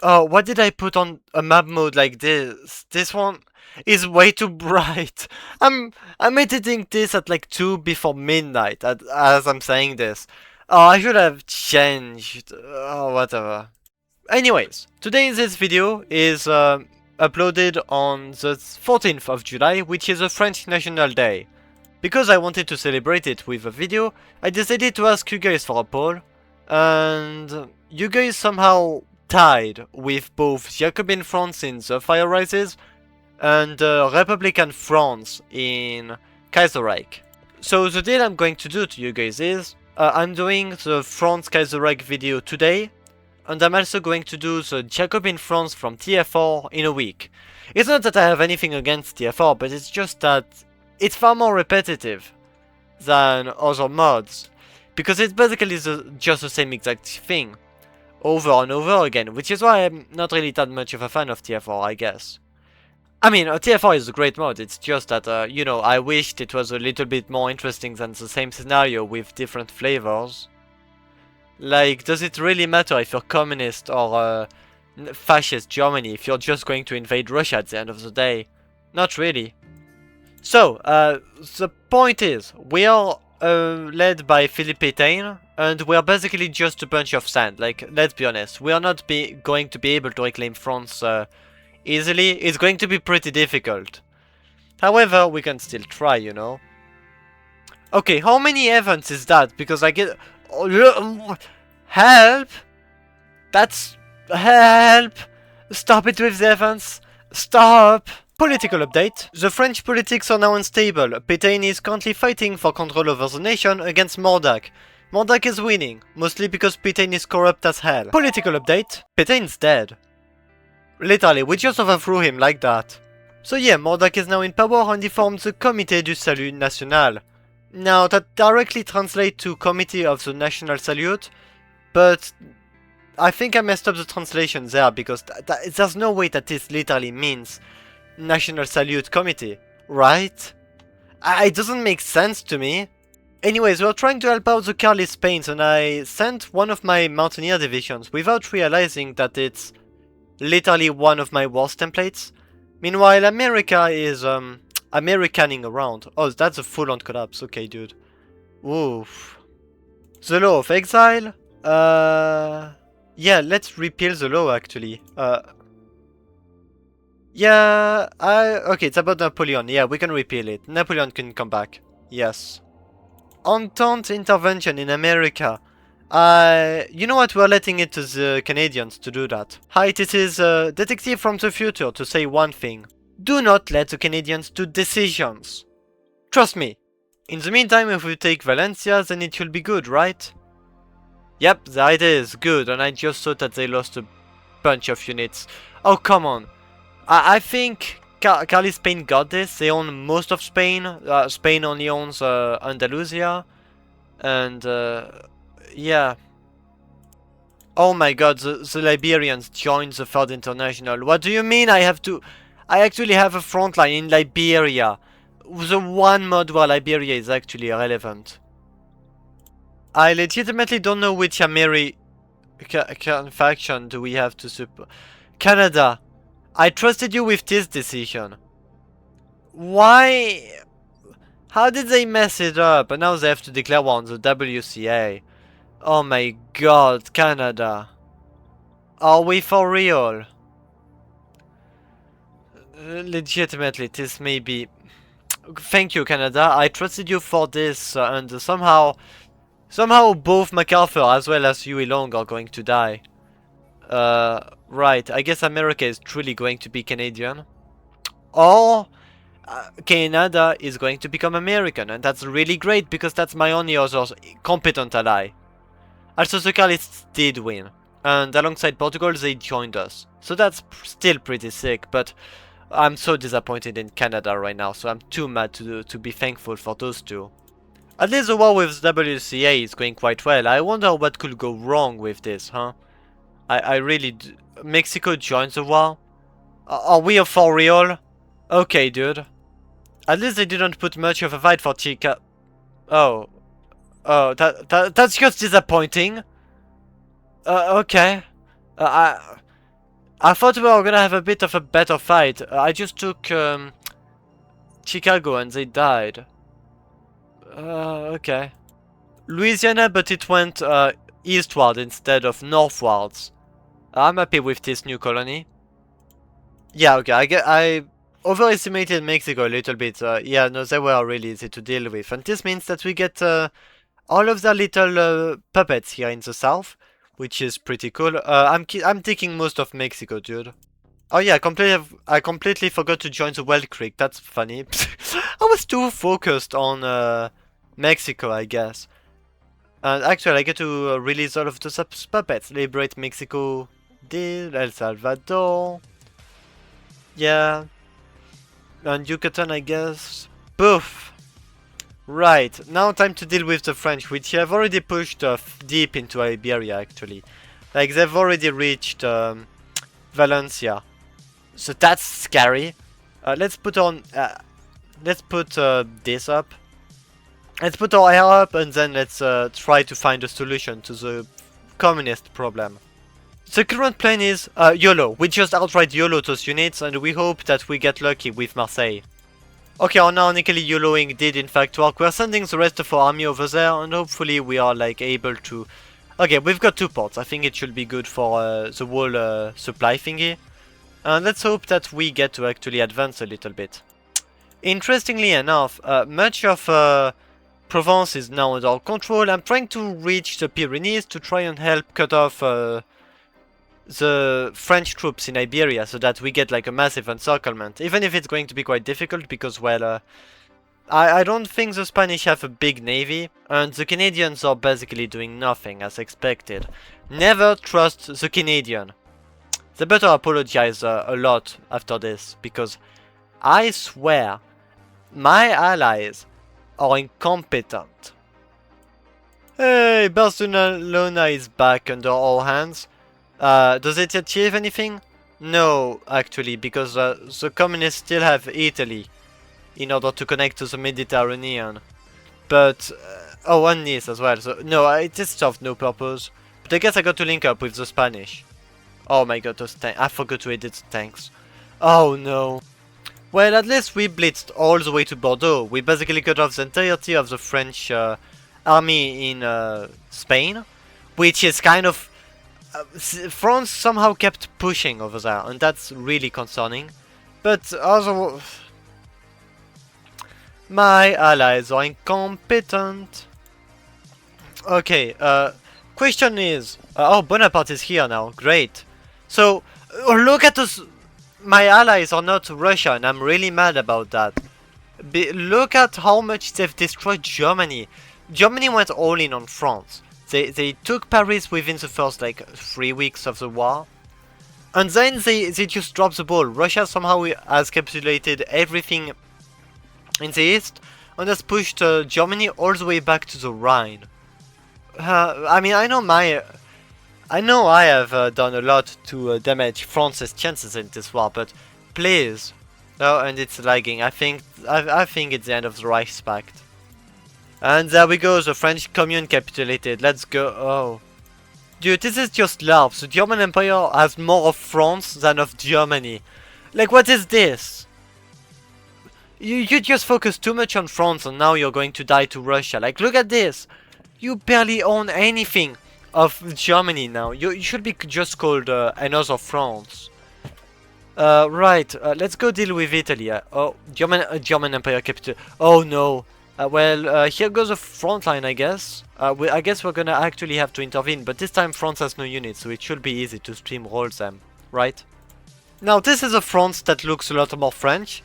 Oh, what did I put on a map mode like this? This one is way too bright. I'm editing this at like 2 before midnight as I'm saying this. Oh, I should have changed. Oh, whatever. Anyways, today's this video is uploaded on the 14th of July, which is a French National Day. Because I wanted to celebrate it with a video, I decided to ask you guys for a poll, and you guys somehow tied with both Jacobin France in the Fire Rises and Republican France in Kaiserreich. So the deal I'm going to do to you guys is, I'm doing the France Kaiserreich video today, and I'm also going to do the Jacobin France from TF4 in a week. It's not that I have anything against TF4, but it's just that it's far more repetitive than other mods, because it's basically just the same exact thing over and over again, which is why I'm not really that much of a fan of TF4, I guess. I mean, TF4 is a great mod, it's just that, you know, I wished it was a little bit more interesting than the same scenario with different flavors. Like, does it really matter if you're communist or fascist Germany if you're just going to invade Russia at the end of the day? Not really. So, the point is, we are led by Philippe Pétain, and we are basically just a bunch of sand. Like, let's be honest, we are not going to be able to reclaim France easily. It's going to be pretty difficult. However, we can still try, you know. Okay, how many events is that? Because I get... Help! That's... Help! Stop it with the events! Stop! Political update. The French politics are now unstable. Pétain is currently fighting for control over the nation against Mordac. Mordac is winning, mostly because Pétain is corrupt as hell. Political update. Pétain's dead. Literally, we just overthrew him like that. So yeah, Mordac is now in power and he formed the Comité du Salut National. Now, that directly translates to Committee of the National Salute, but I think I messed up the translation there because there's no way that this literally means National Salute Committee, right? It doesn't make sense to me. Anyways, we're trying to help out the Carlist Spains, and I sent one of my Mountaineer divisions without realizing that it's literally one of my worst templates. Meanwhile, America is Americaning around. Oh, that's a full-on collapse. Okay, dude. Oof. The Law of Exile. Yeah, let's repeal the law actually. Yeah, okay, it's about Napoleon. Yeah, we can repeal it. Napoleon can come back. Yes. Entente intervention in America. You know what? We're letting it to the Canadians to do that. Hi, this is Detektiv from the future to say one thing. Do not let the Canadians do decisions. Trust me. In the meantime, if we take Valencia, then it will be good, right? Yep, there it is. Good. And I just thought that they lost a bunch of units. Oh, come on. I think Carlist Spain got this. They own most of Spain. Spain only owns Andalusia. And yeah. Oh my god, the Liberians joined the Third International. What do you mean I have to... I actually have a front line in Liberia. The one mod where Liberia is actually relevant. I legitimately don't know which American faction do we have to support. Canada. I trusted you with this decision. Why? How did they mess it up? And now they have to declare war on the WCA. Oh my god, Canada. Are we for real? Legitimately, this may be... Thank you, Canada. I trusted you for this, and somehow both MacArthur as well as Huey Long are going to die. Right, I guess America is truly going to be Canadian. Or Canada is going to become American, and that's really great because that's my only other competent ally. Also, the Carlists did win, and alongside Portugal they joined us. So that's still pretty sick, but I'm so disappointed in Canada right now, so I'm too mad to be thankful for those two. At least the war with WCA is going quite well. I wonder what could go wrong with this, huh? I really... Mexico joins the war? Are we for real? Okay, dude. At least they didn't put much of a fight for Chica... Oh. Oh, that's just disappointing. Okay. I thought we were gonna have a bit of a better fight. I just took Chicago and they died. Okay. Louisiana, but it went eastward instead of northwards. I'm happy with this new colony. Yeah, okay, I overestimated Mexico a little bit. Yeah, no, they were really easy to deal with. And this means that we get all of the little puppets here in the south, which is pretty cool. I'm taking most of Mexico, dude. Oh yeah, I completely forgot to join the Wild Creek. That's funny. I was too focused on Mexico, I guess. And actually, I get to release all of the puppets. Liberate Mexico, deal, El Salvador. Yeah. And Yucatan, I guess. Poof. Right, now time to deal with the French, which have already pushed deep into Iberia, actually. Like, they've already reached Valencia. So that's scary. Let's put on... let's put this up. Let's put our air up, and then let's try to find a solution to the communist problem. The current plan is YOLO. We just outright YOLO those units, and we hope that we get lucky with Marseille. Okay, our ironically YOLOing did in fact work. We're sending the rest of our army over there, and hopefully we are like able to... Okay, we've got 2 ports. I think it should be good for the whole supply thingy. And let's hope that we get to actually advance a little bit. Interestingly enough, much of Provence is now under our control. I'm trying to reach the Pyrenees to try and help cut off the French troops in Iberia so that we get like a massive encirclement. Even if it's going to be quite difficult because, well, I don't think the Spanish have a big navy, and the Canadians are basically doing nothing as expected. Never trust the Canadian. They better apologize a lot after this, because I swear my allies are incompetent. Hey, Barcelona is back under our hands. Does it achieve anything? No, actually, because the communists still have Italy in order to connect to the Mediterranean. But, oh, and Nice as well, so no, it is of no purpose. But I guess I got to link up with the Spanish. Oh my god, those tanks. I forgot to edit the tanks. Oh no. Well, at least we blitzed all the way to Bordeaux. We basically cut off the entirety of the French army in Spain, which is kind of... France somehow kept pushing over there, and that's really concerning. But also... My allies are incompetent. Okay, question is... oh, Bonaparte is here now. Great. So, look at us. My allies are not Russia, and I'm really mad about that. Look at how much they've destroyed Germany. Germany went all in on France. They took Paris within the first like 3 weeks of the war. And then they just dropped the ball. Russia somehow has capitulated everything in the east and has pushed Germany all the way back to the Rhine. I mean, I know I have done a lot to damage France's chances in this war, but please. Oh, and it's lagging. I think it's the end of the Reichspakt. And there we go, the French Commune capitulated. Let's go. Oh. Dude, this is just LARP. The German Empire has more of France than of Germany. Like, what is this? You just focus too much on France and now you're going to die to Russia. Like, look at this. You barely own anything of Germany now. You should be just called another France. Right, let's go deal with Italy. Oh, German Empire capital. Oh no. Well, here goes a front line, I guess. I guess we're gonna actually have to intervene, but this time France has no units, so it should be easy to steamroll them, right? Now, this is a France that looks a lot more French.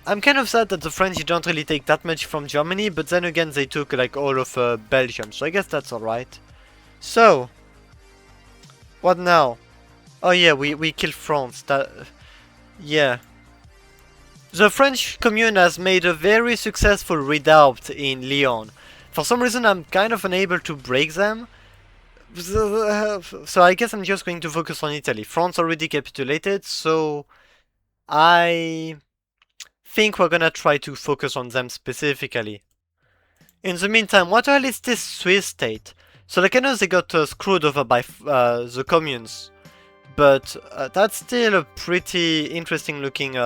I'm kind of sad that the French don't really take that much from Germany, but then again they took like all of Belgium, so I guess that's alright. So, what now? Oh yeah, we killed France. Yeah. The French Commune has made a very successful redoubt in Lyon. For some reason I'm kind of unable to break them. So I guess I'm just going to focus on Italy. France already capitulated, so I think we're gonna try to focus on them specifically. In the meantime, what the hell is this Swiss state? So like I know they got screwed over by the communes, but that's still a pretty interesting looking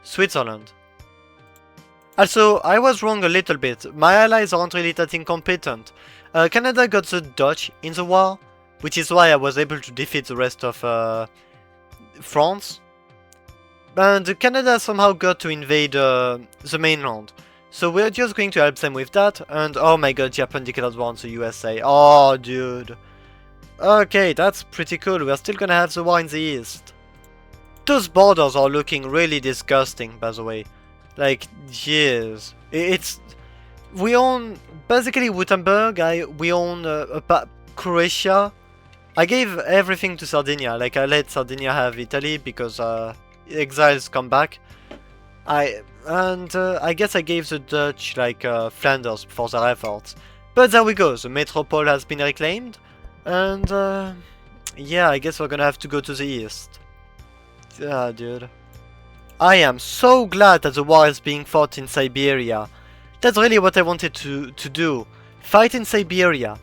Switzerland. Also, I was wrong a little bit. My allies aren't really that incompetent. Canada got the Dutch in the war, which is why I was able to defeat the rest of France. And Canada somehow got to invade the mainland. So we're just going to help them with that. And oh my god, Japan declared war on the USA. Oh, dude. Okay, that's pretty cool. We're still gonna have the war in the east. Those borders are looking really disgusting, by the way. Like, jeez. We own basically Württemberg. We own Croatia. I gave everything to Sardinia. Like, I let Sardinia have Italy because exiles come back. I guess I gave the Dutch like Flanders for their efforts. But there we go. The metropole has been reclaimed, and yeah, I guess we're gonna have to go to the east. Yeah, dude. I am so glad that the war is being fought in Siberia. That's really what I wanted to do. Fight in Siberia.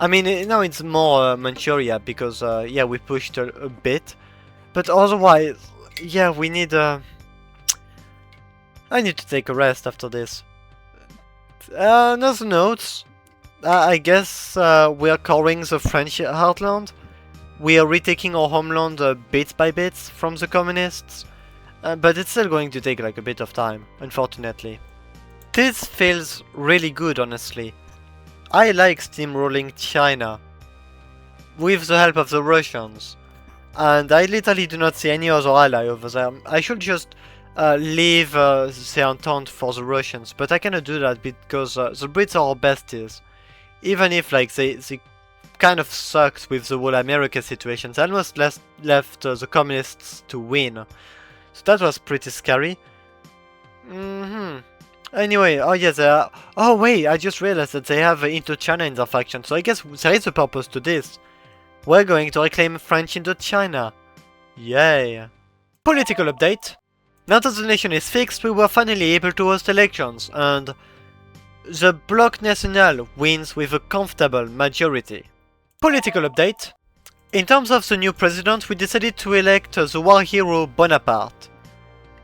I mean, now it's more Manchuria because, yeah, we pushed a bit. But otherwise, yeah, we need... I need to take a rest after this. Another notes. I guess we are covering the French heartland. We are retaking our homeland bit by bit from the communists. But it's still going to take like a bit of time, unfortunately. This feels really good, honestly. I like steamrolling China with the help of the Russians. And I literally do not see any other ally over there. I should just leave the Entente for the Russians, but I cannot do that because the Brits are our besties. Even if like they kind of sucked with the whole America situation, they almost left the communists to win. So that was pretty scary. Anyway, oh yeah, they are... Oh wait, I just realized that they have Indochina in their faction, so I guess there is a purpose to this. We're going to reclaim French Indochina. Yay. Political update. Now that the nation is fixed, we were finally able to host elections, and the Bloc National wins with a comfortable majority. Political update. In terms of the new president, we decided to elect the war hero Bonaparte.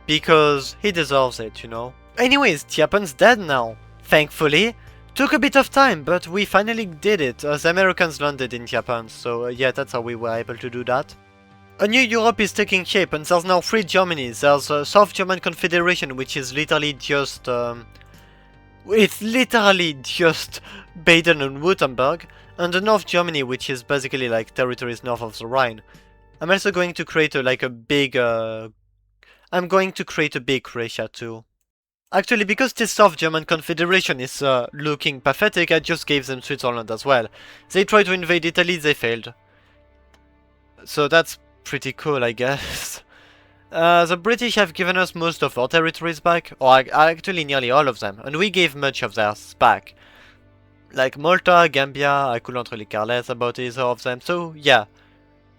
Because he deserves it, you know. Anyways, Japan's dead now. Thankfully. Took a bit of time, but we finally did it. The Americans landed in Japan, so yeah, that's how we were able to do that. A new Europe is taking shape, and there's now 3 Germanys. There's a South German Confederation, which is literally just... it's literally just Baden and Württemberg. And the North Germany, which is basically like territories north of the Rhine. I'm also going to create a big Croatia too. Actually, because this South German Confederation is looking pathetic, I just gave them Switzerland as well. They tried to invade Italy, they failed. So that's pretty cool, I guess. The British have given us most of our territories back, or actually nearly all of them, and we gave much of theirs back. Like Malta, Gambia, I couldn't really care less about either of them, so yeah,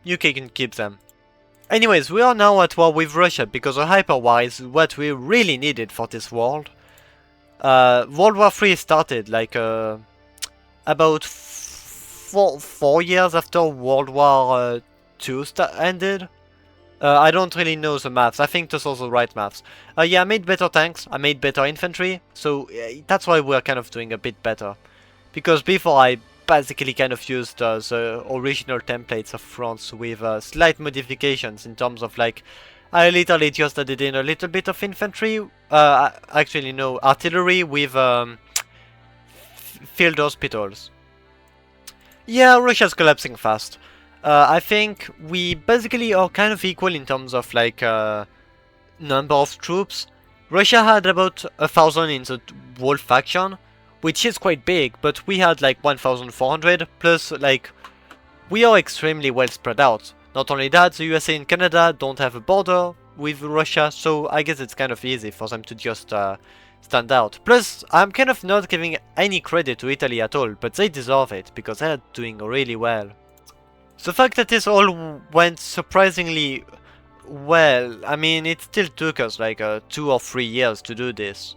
UK can keep them. Anyways, we are now at war with Russia, because a hyperwar is what we really needed for this world. World War III started like about 4 years after World War II ended. I don't really know the maths, I think those are the right maths. Yeah, I made better tanks, I made better infantry, so that's why we're kind of doing a bit better. Because before I basically kind of used the original templates of France with slight modifications in terms of like, I literally just added in a little bit of infantry, actually no, artillery with field hospitals. Yeah, Russia's collapsing fast. I think we basically are kind of equal in terms of like number of troops. Russia had about 1,000 in the whole faction, which is quite big, but we had like 1,400, plus like, we are extremely well spread out. Not only that, the USA and Canada don't have a border with Russia, so I guess it's kind of easy for them to just stand out. Plus, I'm kind of not giving any credit to Italy at all, but they deserve it, because they're doing really well. The fact that this all went surprisingly well, I mean, it still took us like 2 or 3 years to do this.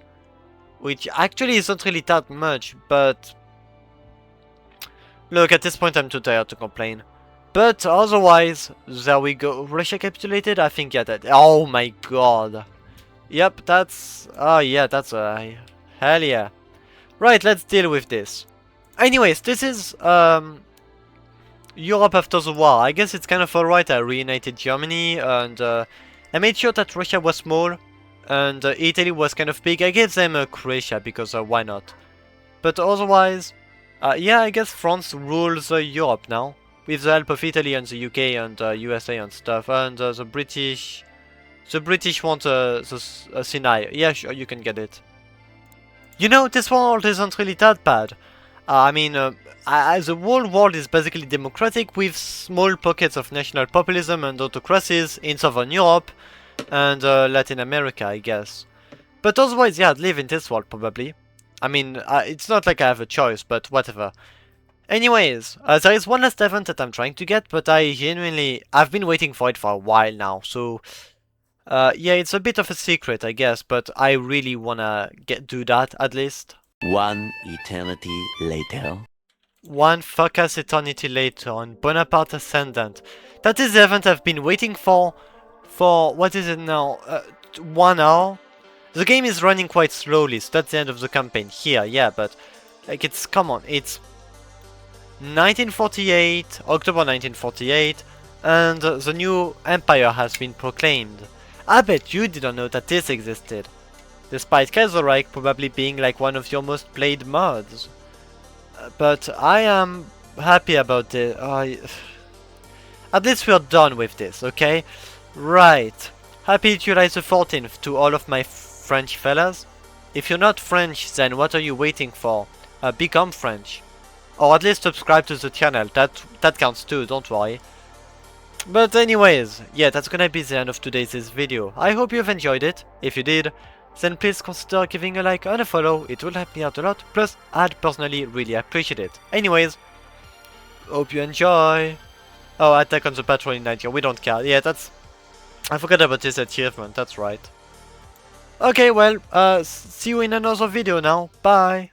Which actually isn't really that much, but... Look, at this point I'm too tired to complain. But otherwise, there we go. Russia capitulated? I think, yeah, that. Oh my god. Yep, that's. Oh yeah, that's a. Hell yeah. Right, let's deal with this. Anyways, this is. Europe after the war. I guess it's kind of alright. I reunited Germany and I made sure that Russia was small and Italy was kind of big. I gave them Croatia because why not? But otherwise, yeah, I guess France rules Europe now with the help of Italy and the UK and USA and stuff. And the British want the Sinai. Yeah, sure, you can get it. You know, this world isn't really that bad. I mean, the whole world is basically democratic with small pockets of national populism and autocracies in Southern Europe and Latin America, I guess. But otherwise, yeah, I'd live in this world probably. I mean, it's not like I have a choice, but whatever. Anyways, there is one last event that I'm trying to get, but I've been waiting for it for a while now, so... yeah, it's a bit of a secret, I guess, but I really wanna do that, at least. One eternity later. One focus eternity later on Bonaparte Ascendant. That is the event I've been waiting for what is it now? 1 hour? The game is running quite slowly, so that's the end of the campaign here, yeah, but like come on, it's 1948, October 1948, and the new empire has been proclaimed. I bet you didn't know that this existed. Despite Kaiserreich probably being like one of your most played mods. But I am happy about this. At least we're done with this, okay? Right. Happy July the 14th to all of my French fellas. If you're not French, then what are you waiting for? Become French. Or at least subscribe to the channel. That counts too, don't worry. But anyways, yeah, that's gonna be the end of today's video. I hope you've enjoyed it. If you did, then please consider giving a like and a follow, it will help me out a lot, plus I'd personally really appreciate it. Anyways, hope you enjoy. Oh, attack on the patrol in Nigeria, we don't care. Yeah, I forgot about this achievement, that's right. Okay, well, see you in another video now, bye!